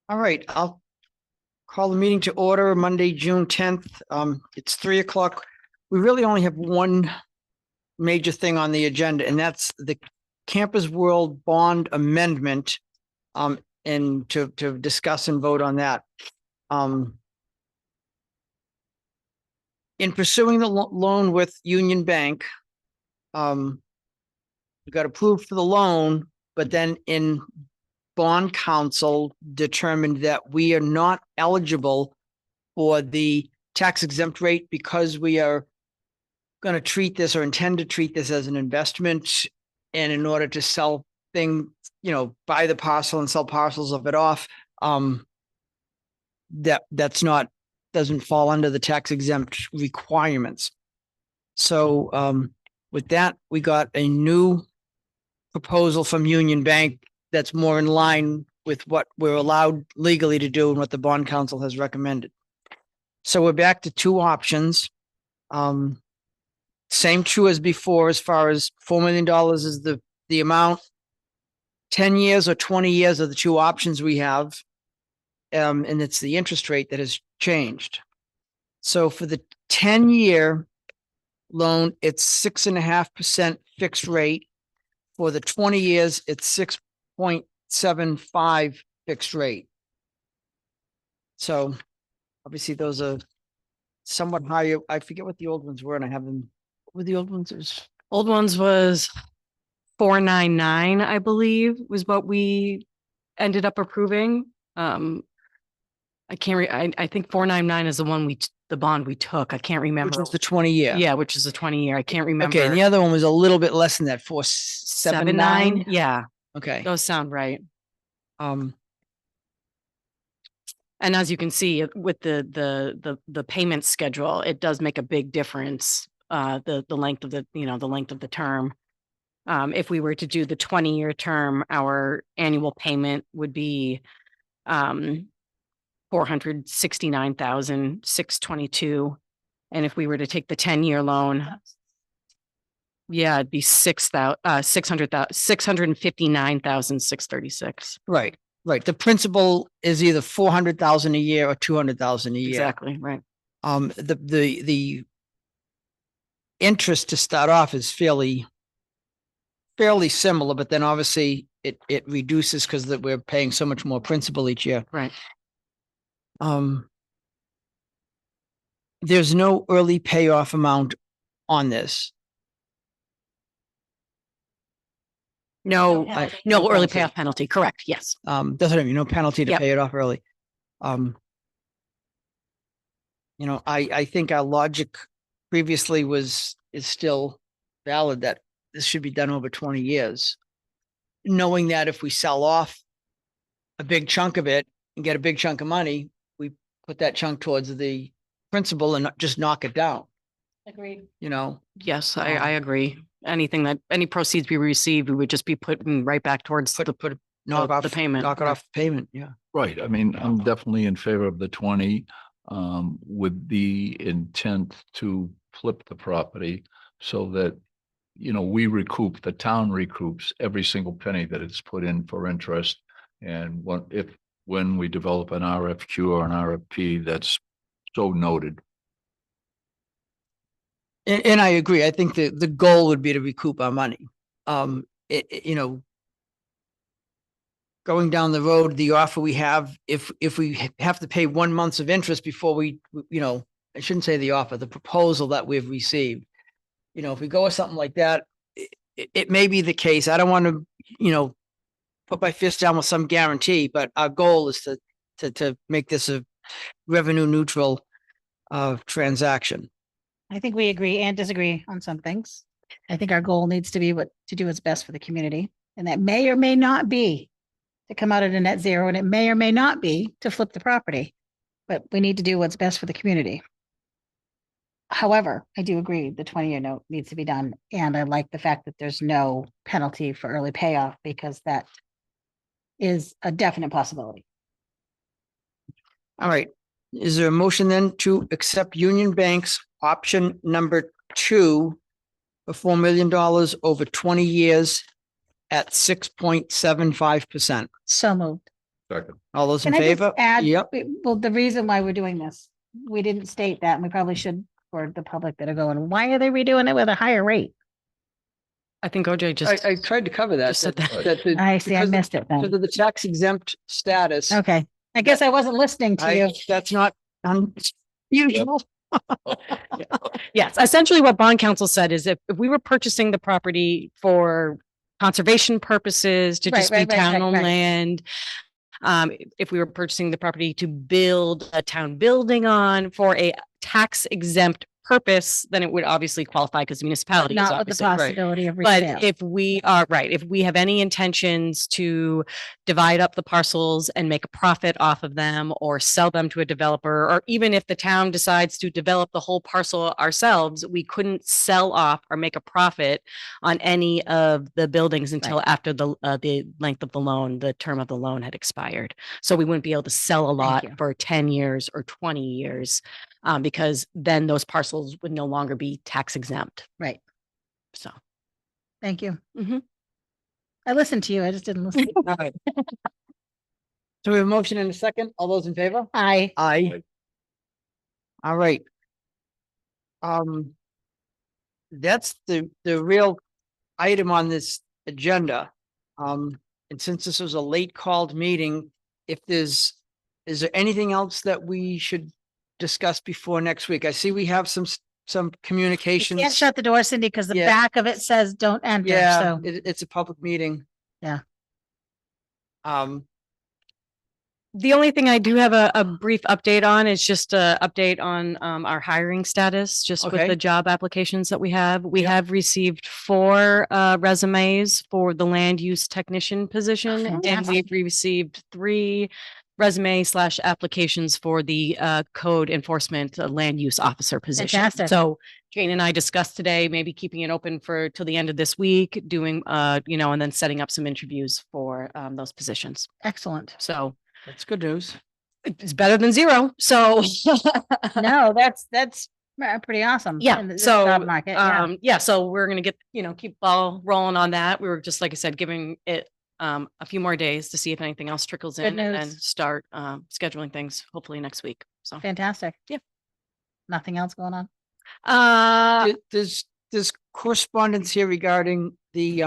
All right, I'll call the meeting to order Monday, June 10th. It's 3 o'clock. We really only have one major thing on the agenda, and that's the Campus World Bond Amendment. And to discuss and vote on that. In pursuing the loan with Union Bank, we got approved for the loan, but then in bond council determined that we are not eligible for the tax exempt rate because we are going to treat this or intend to treat this as an investment. And in order to sell things, buy the parcel and sell parcels of it off, doesn't fall under the tax exempt requirements. So with that, we got a new proposal from Union Bank that's more in line with what we're allowed legally to do and what the bond council has recommended. So we're back to two options. Same true as before, as far as $4 million is the amount. 10 years or 20 years are the two options we have. And it's the interest rate that has changed. So for the 10-year loan, it's 6.5% fixed rate. For the 20 years, it's 6.75 fixed rate. So obviously those are somewhat higher. I forget what the old ones were, and I have them. What were the old ones? Old ones was 499, I believe, was what we ended up approving. I think 499 is the one the bond we took. I can't remember. Which was the 20-year. Yeah, which is the 20-year. I can't remember. Okay, and the other one was a little bit less than that, 479. Yeah. Okay. Those sound right. And as you can see with the payment schedule, it does make a big difference. The length of the term. If we were to do the 20-year term, our annual payment would be $469,622. And if we were to take the 10-year loan, it'd be $659,636. Right. The principal is either $400,000 a year or $200,000 a year. Exactly. Right. The interest to start off is fairly similar, but then obviously it reduces because we're paying so much more principal each year. Right. There's no early payoff amount on this. No early payoff penalty. Correct. Yes. Doesn't have no penalty to pay it off early. I think our logic previously is still valid that this should be done over 20 years. Knowing that if we sell off a big chunk of it and get a big chunk of money, we put that chunk towards the principal and just knock it down. Agreed. Yes, I agree. Any proceeds we receive, we would just be putting right back towards the payment. Knock it off the payment. Yeah. Right. I mean, I'm definitely in favor of the 20 with the intent to flip the property so that, the town recoups every single penny that it's put in for interest. And when we develop an RFQ or an RFP, that's so noted. And I agree. I think the goal would be to recoup our money. Going down the road, the offer we have, if we have to pay 1 month of interest before we, I shouldn't say the offer, the proposal that we've received, if we go with something like that, it may be the case. I don't want to, put my fist down with some guarantee, but our goal is to make this a revenue neutral transaction. I think we agree and disagree on some things. I think our goal needs to be to do what's best for the community. And that may or may not be to come out at a net zero, and it may or may not be to flip the property, but we need to do what's best for the community. However, I do agree the 20-year note needs to be done. And I like the fact that there's no penalty for early payoff, because that is a definite possibility. All right. Is there a motion then to accept Union Bank's option number 2 for $4 million over 20 years at 6.75%? So moved. Second. All those in Can I just favor? add? Yep. Well, the reason why we're doing this, we didn't state that, and we probably should for the public that are going, why are they redoing it with a higher rate? I think OJ just, I tried to cover that. just said that. I see, I because missed it Because then. of the tax exempt status. Okay, I guess I wasn't listening to you. That's not unusual. yes, essentially what bond counsel said is if we were purchasing the property for conservation purposes, to Right, just be right, right, right, town-owned right. land, if we were purchasing the property to build a town building on for a tax exempt purpose, then it would obviously qualify because the municipality is Not with the obviously. possibility of But resale. if we are right, if we have any intentions to divide up the parcels and make a profit off of them or sell them to a developer, or even if the town decides to develop the whole parcel ourselves, we couldn't sell off or make a profit on any of the buildings until after the length of the loan, the term of the loan had expired. So we wouldn't be able to sell a lot you. for 10 years or 20 years because then those parcels would no longer be tax exempt. Right, So. thank you. Mhm. I listened to you, I just didn't listen. All right. So we have a motion in a second. All those in favor? Aye. Aye. All right. That's the real item on this agenda. And since this was a late called meeting, is there anything else that we should discuss before next week? I see we have some You communications. can't shut the door, Cindy, because the Yeah. back of it says don't enter, Yeah, so. it's a public meeting. Yeah. The only thing I do have a brief update on is just a update on our hiring status, just with Okay. the job applications that we have. We Yep. have received 4 resumes for the land use technician position, and fantastic. we've received 3 resume/applications for the code enforcement land use officer position. Fantastic. So Jane and I discussed today, maybe keeping it open for till the end of this week, doing and then setting up some interviews for those positions. Excellent. So That's good news. it's better than 0. So No, that's pretty awesome. yeah. in this So job market, yeah. so we're gonna get, keep ball rolling on that. We were just, like I said, giving it a few more days to see if anything else trickles Good in and then news. start scheduling things hopefully next week. So Fantastic. Yeah. Nothing else going on? There's correspondence here regarding the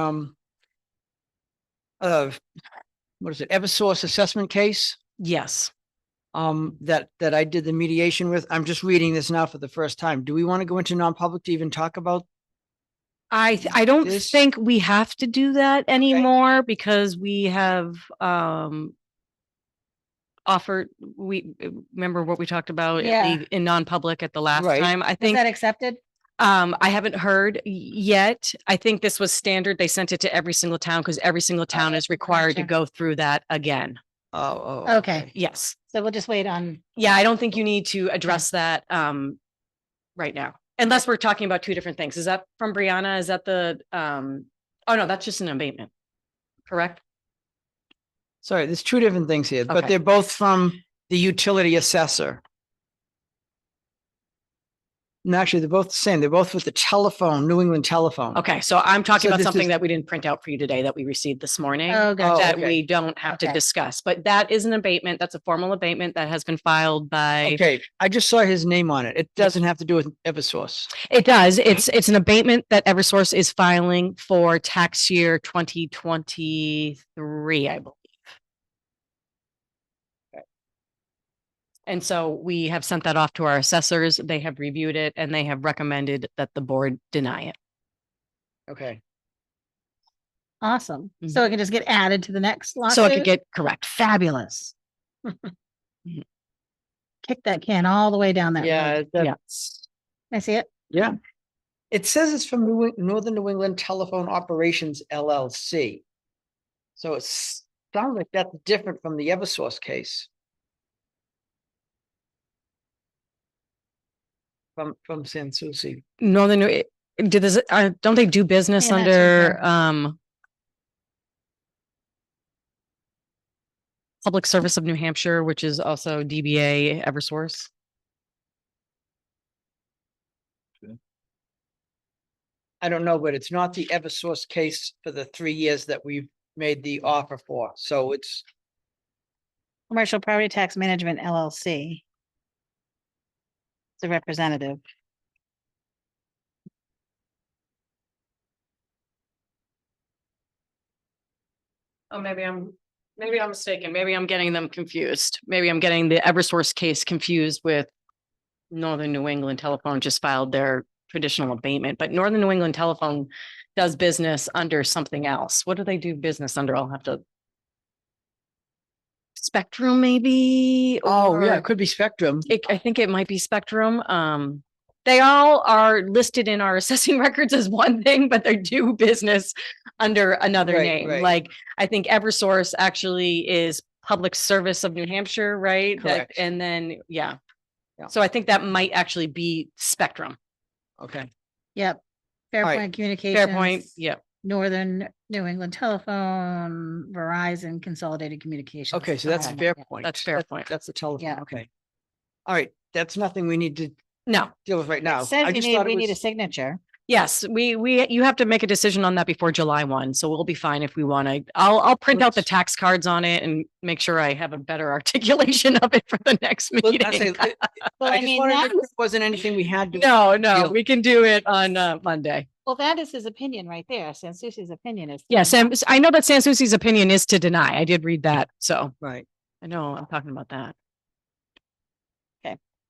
what is it, Eversource assessment case yes. that I did the mediation with. I'm just reading this now for the first time. Do we want to go into non-public to even talk about? I don't This- think we have to do that anymore because we have offered, remember what we talked about Yeah. in non-public at the last Right. time. I Was think that accepted? I haven't heard yet. I think this was standard. They sent it to every single town because every single town is required to gotcha. go through that again. Oh, Okay, Yes. so we'll just wait on, Yeah, I don't think you need to address that right now, unless we're talking about 2 different things. Is that from Brianna? Is that the oh no, that's just an abatement. Correct? Sorry, there's 2 different things here, but Okay. they're both from the utility assessor. And actually, they're both the same. They're both with the telephone, New England Telephone. Okay, so I'm talking So about this something is- that we didn't print out for you today that we received this morning. oh, gotcha. That okay. we don't have to Okay. discuss, but that is an abatement. That's a formal abatement that has been filed by. Okay, I just saw his name on it. It doesn't have to do with Eversource. It does. It's an abatement that Eversource is filing for tax year 2023, I believe. And so we have sent that off to our assessors. They have reviewed it and they have recommended that the board deny it. Okay. Awesome. So it can just get added to the next lawsuit? So it could get correct. Fabulous. Kick that can all the way down that road. Yeah, Yeah. that's, Can I see it? yeah. It says it's from Northern New England Telephone Operations LLC. So it's sounds like that's different from the Eversource case. From San Souci. Northern, did this, don't they do business Yeah, that's under, right Public Service of New Hampshire, which is also DBA Eversource? I don't know, but it's not the Eversource case for the 3 years that we've made the offer for. So it's Commercial Property Tax Management LLC. It's a representative. Oh, maybe I'm mistaken. Maybe I'm getting them confused. Maybe I'm getting the Eversource case confused with Northern New England Telephone just filed their traditional abatement, but Northern New England Telephone does business under something else. What do they do business under? I'll have to. Spectrum, maybe? Oh, yeah, or it could be Spectrum. I think it might be Spectrum. They all are listed in our assessing records as one thing, but they do business under another Right, name. right. Like, I think Eversource actually is Public Service of New Hampshire, right? Correct. And then, yeah. Yeah. So I think that might actually be Spectrum. Okay. Yep. right. Fairpoint Communications. Fair point. Yeah. Northern New England Telephone, Verizon, Consolidated Communications. Okay, so that's Okay. Fairpoint. That's Fairpoint. That's the telephone. Yeah. Okay. All right, that's nothing we need to No. deal with right now. It says I we just need, thought it we need a was, signature. Yes, you have to make a decision on that before July 1. So we'll be fine if we want to. I'll print out the Let's- tax cards on it and make sure I have a better articulation of it for the next Look, I meeting. say, Well, I I just mean, wanted, that to- was, wasn't anything we had to. No, deal- we can do it on Monday. well, that is his opinion right there. Sansucci's opinion is. Yeah, Sam, I know that Sansucci's opinion is to deny. I did read that. So Right. I know I'm talking about that.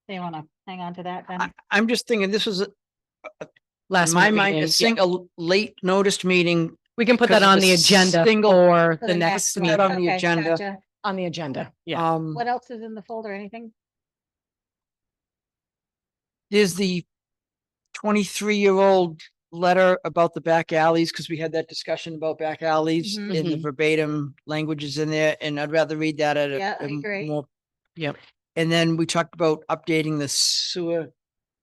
They want to hang on to that then? I'm just thinking this was, in Last my mind, meeting, a yeah. single late noticed meeting. We can put because that of on a the agenda single- for For the next one. meeting. Put on the Okay, agenda. gotcha. On the agenda. Yeah. What else is in the folder? Anything? There's the 23-year-old letter about the back alleys, because we had that discussion about back alleys Mhm. and the verbatim languages in there, and I'd rather read that at Yeah, I a agree. more. Yep. And then we talked about updating the sewer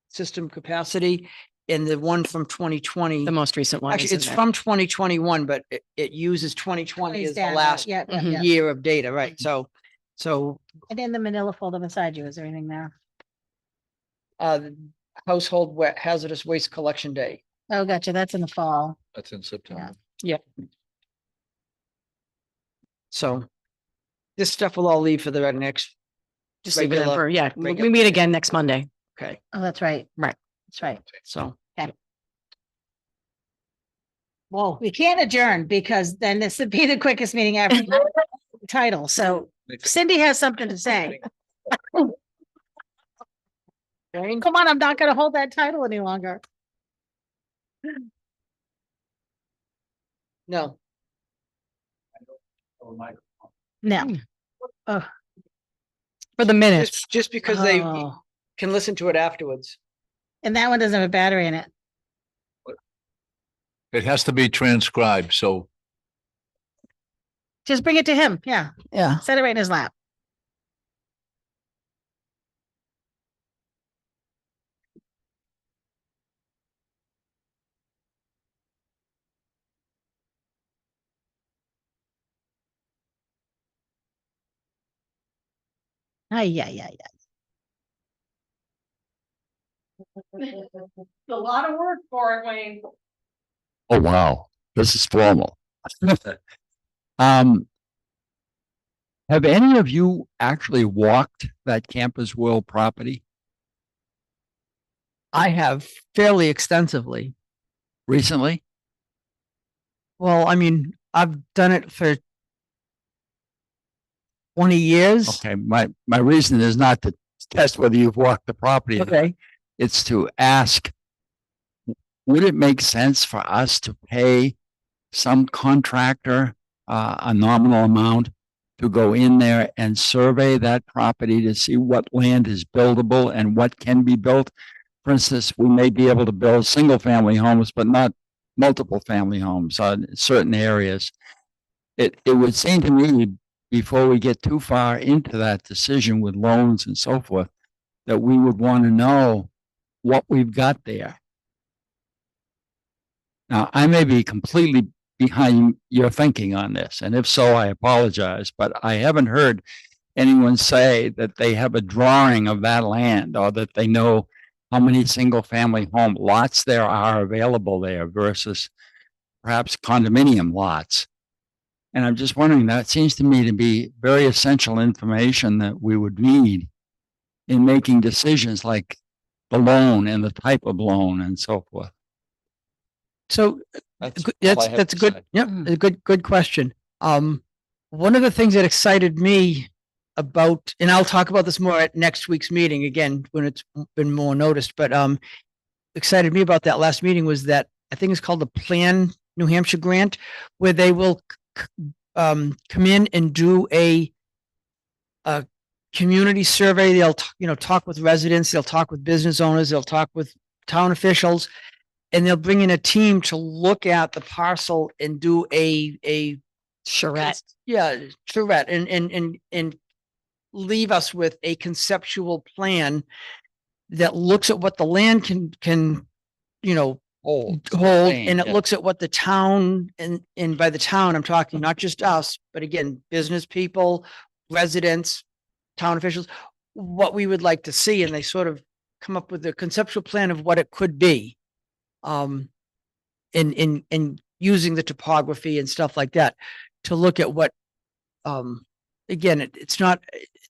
system capacity, and the one from 2020. The most recent one. Actually, is in it's there. from 2021, but it uses 2020 as the Data. last Yeah, yeah, Mhm. yeah. year of data, right? So And in the manila folder beside you, is there anything there? uh, hazardous waste collection day. Oh, gotcha. That's in the fall. That's in September. So this stuff will all leave for the next. Just leave it in regular- for, yeah, we regular- meet again next Monday. Okay, Oh, that's right. Right. That's right. so. Well, we can't adjourn because then this would be the quickest meeting ever. Title. So Cindy has something to say. Come on, I'm not gonna hold that title any longer. No, No. For the minutes. just because they Oh, can listen to it afterwards. and that one doesn't have a battery in it. It has to be transcribed, so Just bring it to him. Yeah. Yeah. Set it right in his lap. Ay, ay, ay, A lot of work for it, Wayne. Oh, wow, this is formal. Um, have any of you actually walked that Campus World property I have fairly extensively. recently? Well, I mean, I've done it for 20 years. Okay, my reason is not to test whether you've walked the property. Okay. It's to ask, would it make sense for us to pay some contractor a nominal amount to go in there and survey that property to see what land is buildable and what can be built? For instance, we may be able to build single-family homes, but not multiple family homes in certain areas. It would seem to me, before we get too far into that decision with loans and so forth, that we would want to know what we've got there. Now, I may be completely behind your thinking on this, and if so, I apologize, but I haven't heard anyone say that they have a drawing of that land or that they know how many single-family home lots there are available there versus perhaps condominium lots. And I'm just wondering, that seems to me to be very essential information that we would need in making decisions like the loan and the type of loan and so forth. So That's that's a good, yep, Mhm. a good question. One of the things that excited me about, and I'll talk about this more at next week's meeting again, when it's been more noticed, but, excited me about that last meeting was that I think it's called the Plan New Hampshire grant, where they will come in and do a community survey. They'll, talk with residents, they'll talk with business owners, they'll talk with town officials, and they'll bring in a team to look at the parcel and do a Charrette. yeah, charrette and leave us with a conceptual plan that looks at what the land can, hold, and it looks at what the town, and by the town, I'm talking not just us, but again, business people, residents, town officials, what we would like to see, and they sort of come up with a conceptual plan of what it could be. In using the topography and stuff like that to look at what, again, it's not,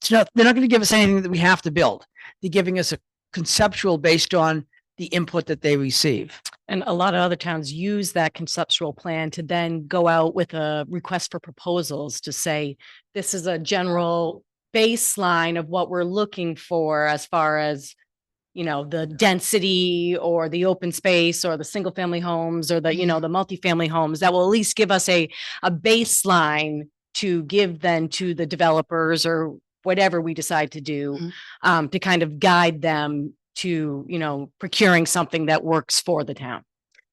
they're not going to give us anything that we have to build. They're giving us a conceptual based on the input that they receive. And a lot of other towns use that conceptual plan to then go out with a request for proposals to say, this is a general baseline of what we're looking for as far as, the density or the open space or the single family homes or the, the multifamily homes that will at least give us a baseline to give then to the developers or whatever we decide to do, to kind of guide them to, procuring something that works for the town.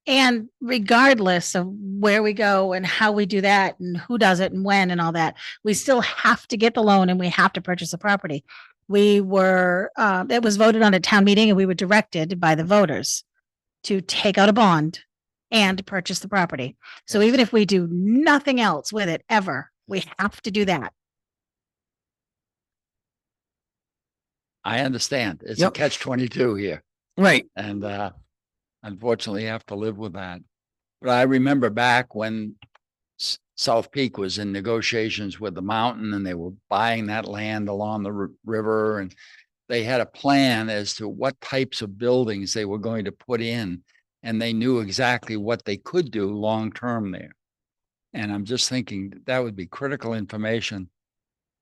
And regardless of where we go and how we do that and who does it and when and all that, we still have to get the loan and we have to purchase a property. It was voted on at town meeting and we were directed by the voters to take out a bond and purchase the property. So even if we do nothing else with it ever, we have to do that. I understand. It's a Yep. catch-22 here. Right. And unfortunately, you have to live with that. But I remember back when South Peak was in negotiations with the mountain and they were buying that land along the river, and they had a plan as to what types of buildings they were going to put in, and they knew exactly what they could do long-term there. And I'm just thinking that would be critical information.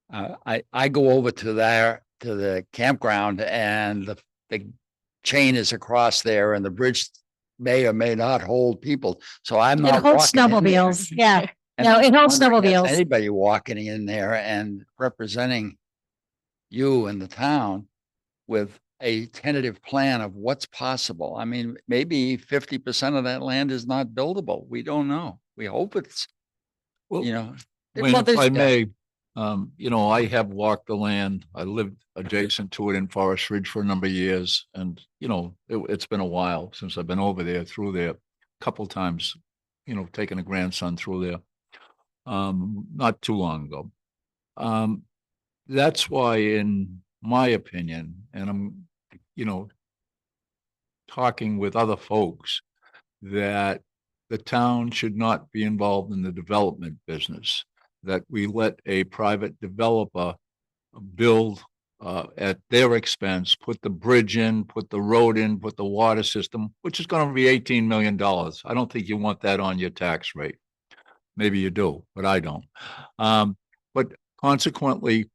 I go over to the campground, and the chain is across there, and the bridge may or may not hold people. So I'm It not holds walking in there. snowmobiles. Yeah. And No, I'm it holds wondering if snowmobiles. anybody walking in there and representing you and the town with a tentative plan of what's possible. I mean, maybe 50% of that land is not buildable. We don't know. We hope it's, Well, Wayne, Well, if I there's- may, I have walked the land. I lived adjacent to it in Forest Ridge for a number of years. And, it's been a while since I've been over there, through there, a couple times, taking a grandson through there. Not too long ago. That's why, in my opinion, and I'm, talking with other folks, that the town should not be involved in the development business, that we let a private developer build at their expense, put the bridge in, put the road in, put the water system, which is going to be $18 million. I don't think you want that on your tax rate. Maybe you do, but I don't. But consequently,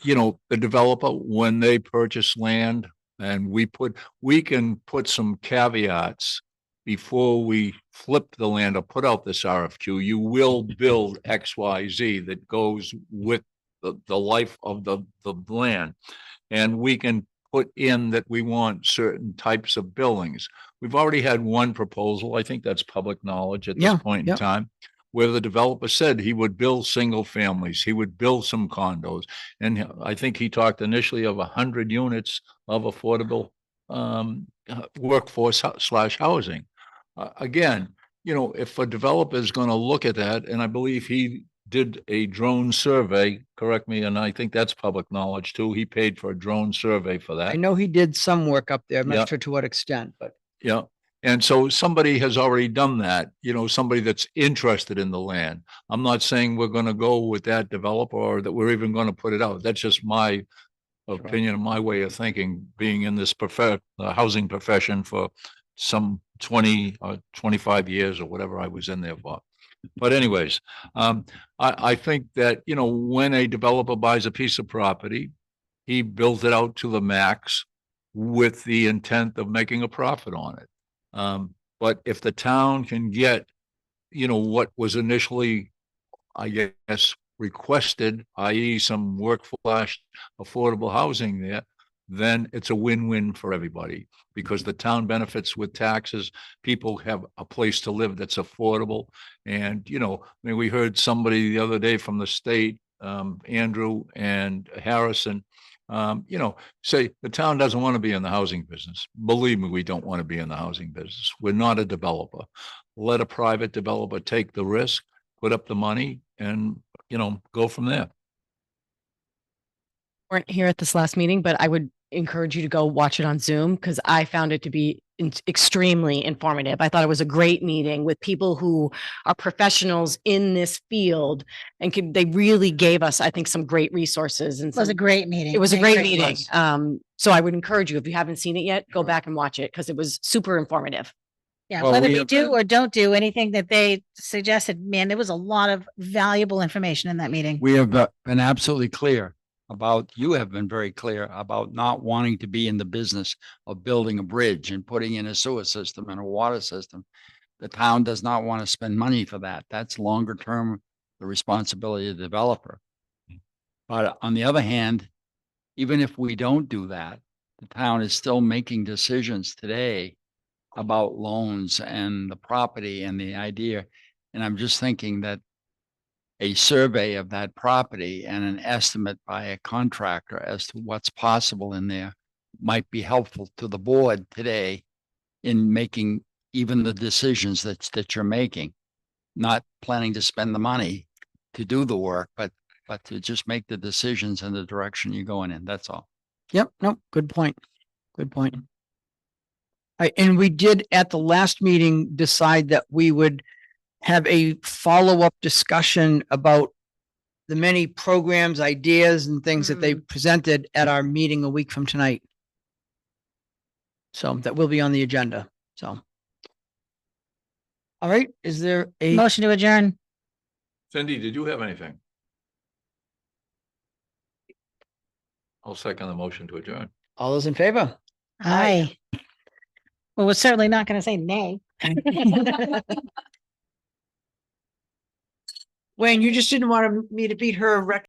the developer, when they purchase land, and we can put some caveats before we flip the land or put out this RFQ, you will build XYZ that goes with the life of the land. And we can put in that we want certain types of buildings. We've already had one proposal. I think that's public knowledge at this Yeah, point in yeah. time, where the developer said he would build single families, he would build some condos. And I think he talked initially of 100 units of affordable workforce / housing. Again, if a developer is going to look at that, and I believe he did a drone survey, correct me, and I think that's public knowledge too. He paid for a drone survey for that. I know he did some work up there. I'm Yeah. not sure to what extent, but Yeah. And so somebody has already done that, somebody that's interested in the land. I'm not saying we're going to go with that developer or that we're even going to put it out. That's just my opinion and my way of thinking, being in this housing profession for some 20 or 25 years or whatever I was in there for. But anyways, I think that, when a developer buys a piece of property, he builds it out to the max with the intent of making a profit on it. But if the town can get, what was initially, I guess, requested, i.e. some workforce, affordable housing there, then it's a win-win for everybody because the town benefits with taxes. People have a place to live that's affordable. And, we heard somebody the other day from the state, Andrew and Harrison, say the town doesn't want to be in the housing business. Believe me, we don't want to be in the housing business. We're not a developer. Let a private developer take the risk, put up the money, and, go from there. Weren't here at this last meeting, but I would encourage you to go watch it on Zoom because I found it to be extremely informative. I thought it was a great meeting with people who are professionals in this field and they really gave us, I think, some great resources. And It was a great meeting. it was a I great agree. meeting. So I would encourage you, if you haven't seen it yet, go back and watch it because it was super informative. Yeah, Well, whether we we have- do or don't do anything that they suggested, man, there was a lot of valuable information in that meeting. We have been absolutely clear you have been very clear about not wanting to be in the business of building a bridge and putting in a sewer system and a water system. The town does not want to spend money for that. That's longer term, the responsibility of the developer. But on the other hand, even if we don't do that, the town is still making decisions today about loans and the property and the idea. And I'm just thinking that a survey of that property and an estimate by a contractor as to what's possible in there might be helpful to the board today in making even the decisions that you're making, not planning to spend the money to do the work, but to just make the decisions in the direction you're going in. That's all. Yep, no, good point. Good point. And we did at the last meeting decide that we would have a follow-up discussion about the many programs, ideas, and things that they presented at our meeting a week from tonight. So that will be on the agenda. So. All right, is there a Motion to adjourn. Cindy, did you have anything? I'll second the motion to adjourn. all those in favor? Aye. Well, we're certainly not going to say nay. Wayne, you just didn't want me to beat her record.